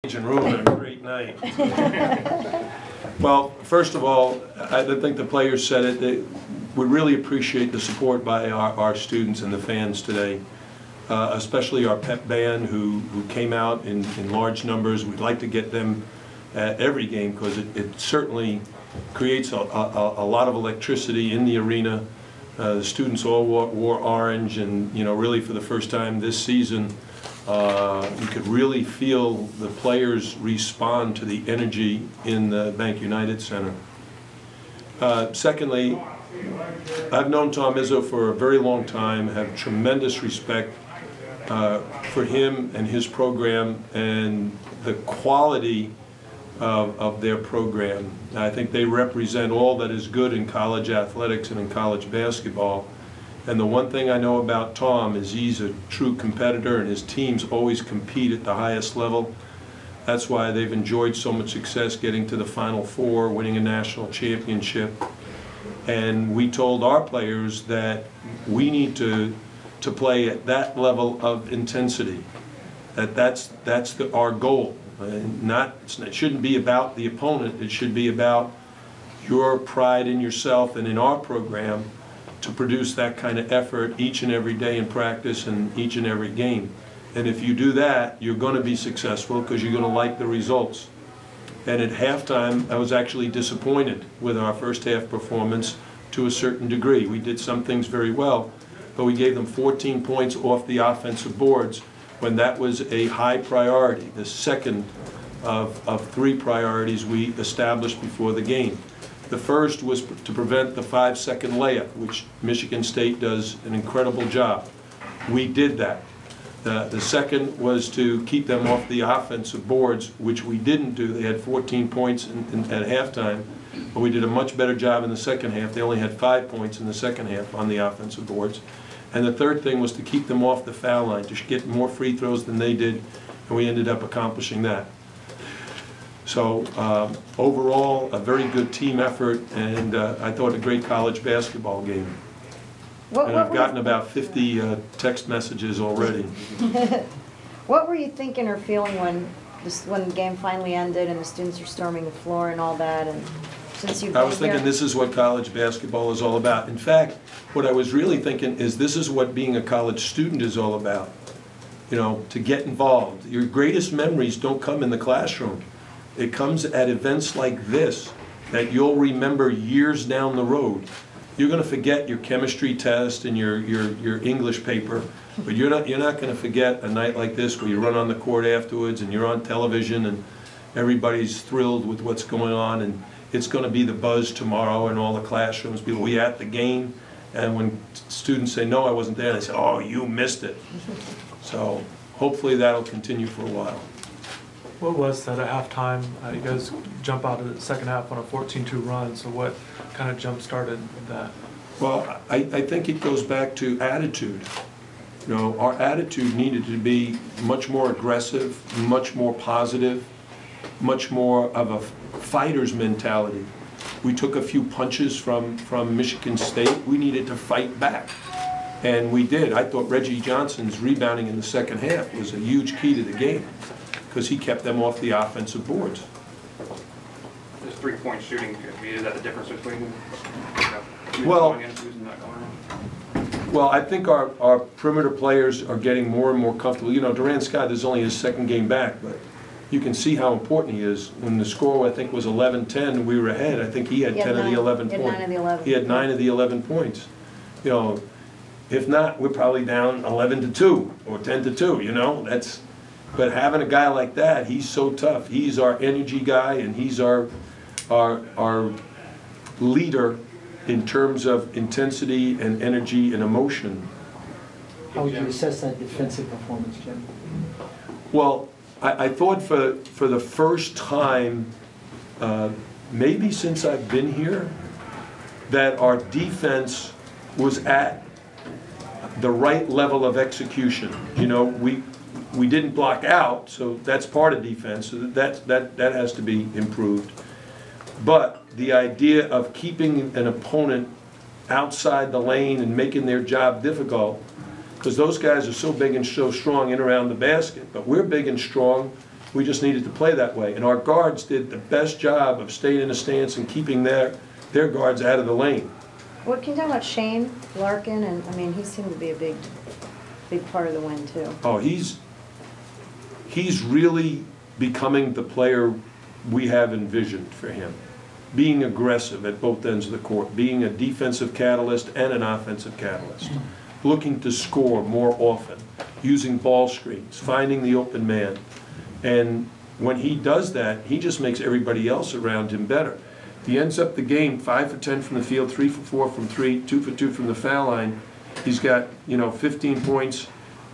And ruin a great night. Well, first of all, I think the players said it. We really appreciate the support by our students and the fans today, especially our pep band who came out in large numbers. We'd like to get them at every game because it certainly creates a lot of electricity in the arena. The students all wore orange, and really for the first time this season, you could really feel the players respond to the energy in the Bank United Center. Secondly, I've known Tom Izzo for a very long time, have tremendous respect for him and his program and the quality of their program. I think they represent all that is good in college athletics and in college basketball. And the one thing I know about Tom is he's a true competitor, and his teams always compete at the highest level. That's why they've enjoyed so much success getting to the Final Four, winning a national championship. And we told our players that we need to play at that level of intensity. That's our goal. It shouldn't be about the opponent. It should be about your pride in yourself and in our program to produce that kind of effort each and every day in practice and each and every game. And if you do that, you're going to be successful because you're going to like the results. And at halftime, I was actually disappointed with our first half performance to a certain degree. We did some things very well, but we gave them 14 points off the offensive boards when that was a high priority, the second of three priorities we established before the game. The first was to prevent the 5-second layup, which Michigan State does an incredible job. We did that. The second was to keep them off the offensive boards, which we didn't do. They had 14 points at halftime, but we did a much better job in the second half. They only had 5 points in the second half on the offensive boards. And the third thing was to keep them off the foul line, to get more free throws than they did, and we ended up accomplishing that. So overall, a very good team effort, and I thought a great college basketball game. And I've gotten about 50 text messages already. What were you thinking or feeling when the game finally ended and the students are storming the floor and all that? And since you've been I was thinking this is what college basketball is all about. In fact, what I was really thinking is this is what being a college student is all about. To get involved. Your greatest memories don't come in the classroom. It comes at events like this that you'll remember years down the road. You're going to forget your chemistry test and your English paper, but you're not going to forget a night like this where you run on the court afterwards and you're on television and everybody's thrilled with what's going on, and it's going to be the buzz tomorrow in all the classrooms. People, we at the game, and when students say, "No, I wasn't there," they say, "Oh, you missed it." So hopefully that'll continue for a while. What was that at halftime? You guys jump out of the second half on a 14-2 run, so what kind of jump-started that? Well, I think it goes back to attitude. Our attitude needed to be much more aggressive, much more positive, much more of a fighter's mentality. We took a few punches from Michigan State. We needed to fight back, and we did. I thought Reggie Johnson's rebounding in the second half was a huge key to the game, because he kept them off the offensive boards. This three-point shooting, is that the difference between well, not going? Well, I think our perimeter players are getting more and more comfortable. Durant Scott is only his second game back, but you can see how important he is. When the score, I think, was 11-10, we were ahead. I think he had 10 of the 11 points. He had 9 of the 11 points. If not, we're probably down 11-2 or 10-2. But having a guy like that, he's so tough. He's our energy guy, and he's our leader in terms of intensity and energy and emotion. How would you assess that defensive performance, Jim? Well, I thought for the first time, maybe since I've been here, that our defense was at the right level of execution. We didn't block out, so that's part of defense. So that has to be improved. But the idea of keeping an opponent outside the lane and making their job difficult, because those guys are so big and so strong in around the basket, but we're big and strong We just needed to play that way. And our guards did the best job of staying in a stance and keeping their guards out of the lane. What can you talk about Shane Larkin? And I mean, he seemed to be a big part of the win too. Oh, he's really becoming the player we have envisioned for him. Being aggressive at both ends of the court, being a defensive catalyst and an offensive catalyst, looking to score more often, using ball screens, finding the open man. And when he does that, he just makes everybody else around him better. He ends up the game 5 for 10 from the field, 3 for 4 from 3, 2 for 2 from the foul line. He's got, 15 points,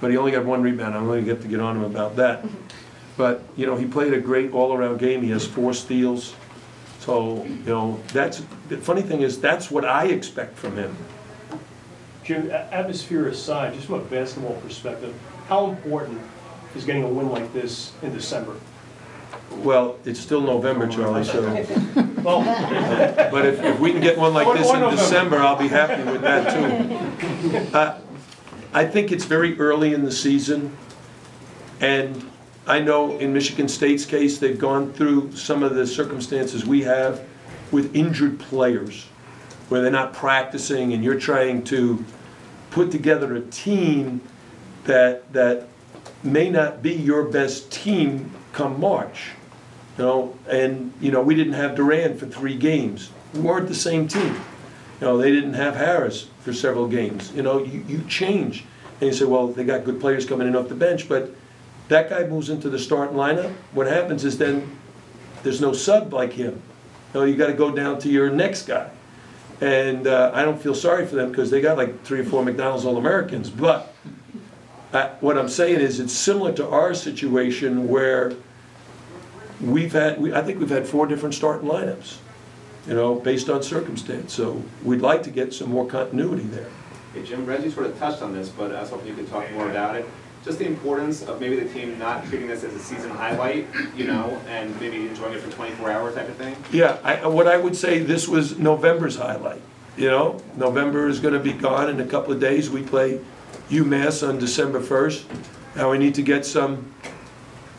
but he only got 1 rebound. I'm going to get on him about that. But, he played a great all-around game. He has 4 steals. So, that's the funny thing is that's what I expect from him. Jim, atmosphere aside, just from a basketball perspective, how important is getting a win like this in December? Well, it's still November, Charlie, so. Well, But if we can get one like this in December, I'll be happy with that too. I think it's very early in the season, and I know in Michigan State's case, they've gone through some of the circumstances we have with injured players, where they're not practicing and you're trying to put together a team that may not be your best team come March. And we didn't have Durant for 3 games. We weren't the same team. They didn't have Harris for several games. You change. And you say, well, they got good players coming in off the bench, but that guy moves into the starting lineup. What happens is then there's no sub like him. You got to go down to your next guy. And I don't feel sorry for them because they got like 3 or 4 McDonald's All-Americans. But what I'm saying is it's similar to our situation where I think we've had 4 different starting lineups, based on circumstance. So we'd like to get some more continuity there. Hey Jim, Reggie sort of touched on this, but I was hoping you could talk more about it. Just the importance of maybe the team not treating this as a season highlight, and maybe enjoying it for 24 hours type of thing. Yeah, what I would say, this was November's highlight. November is going to be gone in a couple of days. We play UMass on December 1st. Now we need to get some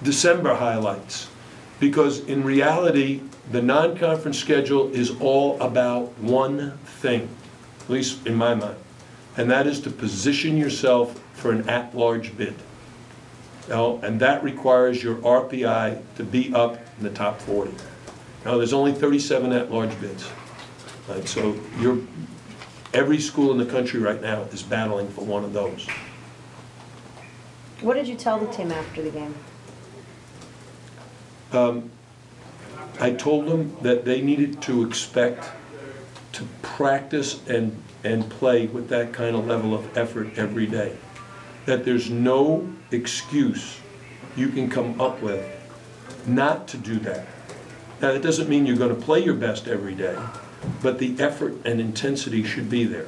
December highlights, because in reality, the non-conference schedule is all about one thing, at least in my mind, and that is to position yourself for an at-large bid. And that requires your RPI to be up in the top 40. Now, there's only 37 at-large bids. Right? So every school in the country right now is battling for one of those. What did you tell the team after the game? I told them that they needed to expect to practice and play with that kind of level of effort every day. That there's no excuse you can come up with not to do that. Now, that doesn't mean you're going to play your best every day, but the effort and intensity should be there.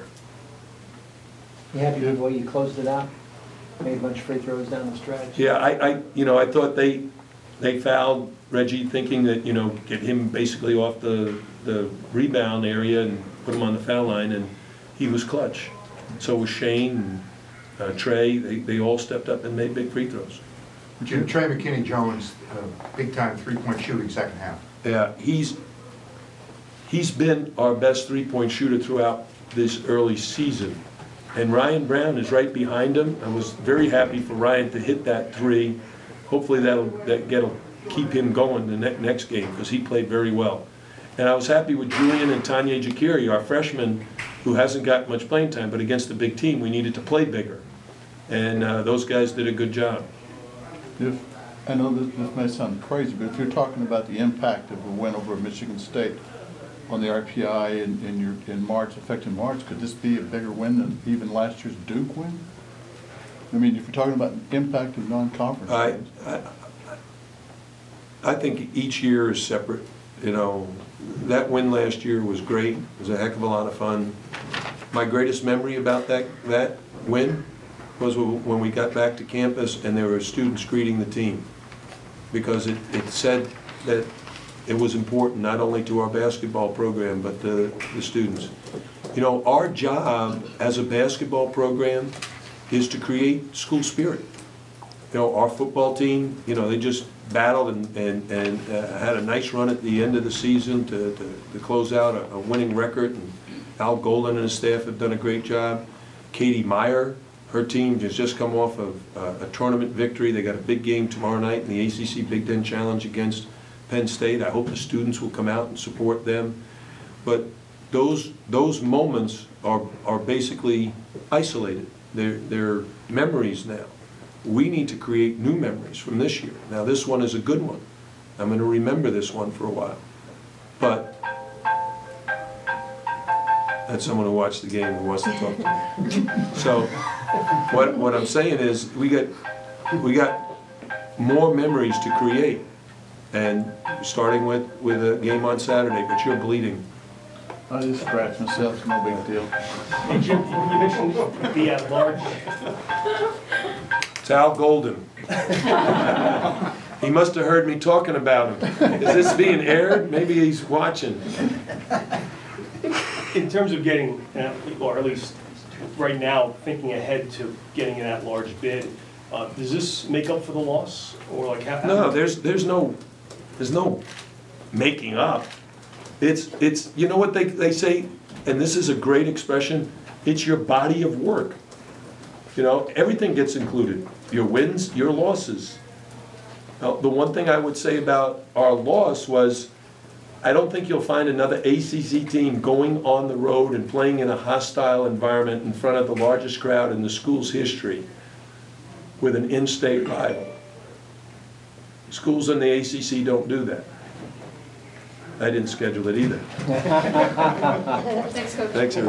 You happy with the way you closed it out? Made a bunch of free throws down the stretch? Yeah, I thought they fouled Reggie, thinking that, get him basically off the rebound area and put him on the foul line, and he was clutch. So was Shane and Trey. They all stepped up and made big free throws. Jim, Trey McKinney-Jones, big-time three-point shooting second half. Yeah, he's been our best three-point shooter throughout this early season. And Ryan Brown is right behind him. I was very happy for Ryan to hit that 3. Hopefully that'll keep him going the next game, because he played very well. And I was happy with Julian and Tanya Jakiri, our freshman, who hasn't got much playing time, but against the big team, we needed to play bigger. And those guys did a good job. I know this may sound crazy, but if you're talking about the impact of a win over Michigan State on the RPI in March, effective March, could this be a bigger win than even last year's Duke win? I mean, if you're talking about impact of non-conference games. I think each year is separate. That win last year was great. It was a heck of a lot of fun. My greatest memory about that win was when we got back to campus and there were students greeting the team, because it said that it was important not only to our basketball program but the students. Our job as a basketball program is to create school spirit. Our football team, battled and had a nice run at the end of the season to close out a winning record. And Al Golden and his staff have done a great job. Katie Meyer, her team has just come off of a tournament victory. They got a big game tomorrow night in the ACC Big Ten Challenge against Penn State. I hope the students will come out and support them. But those moments are basically isolated. They're memories now. We need to create new memories from this year. Now this one is a good one. I'm going to remember this one for a while. But that's someone who watched the game who wants to talk to me. So what I'm saying is we got more memories to create, and starting with a game on Saturday. But you're bleeding. I just scratched myself, it's no big deal. Hey, Jim, you mentioned the at-large. It's Al Golden. He must have heard me talking about him. Is this being aired? Maybe he's watching. In terms of getting, or at least right now, thinking ahead to getting an at-large bid, does this make up for the loss, or like how? No, there's no making up. It's you know what they say, and this is a great expression. It's your body of work. You know, everything gets included. Your wins, your losses. Now, the one thing I would say about our loss was, I don't think you'll find another ACC team going on the road and playing in a hostile environment in front of the largest crowd in the school's history with an in-state rival. Schools in the ACC don't do that. I didn't schedule it either. Thanks, Coach. Thanks, everybody.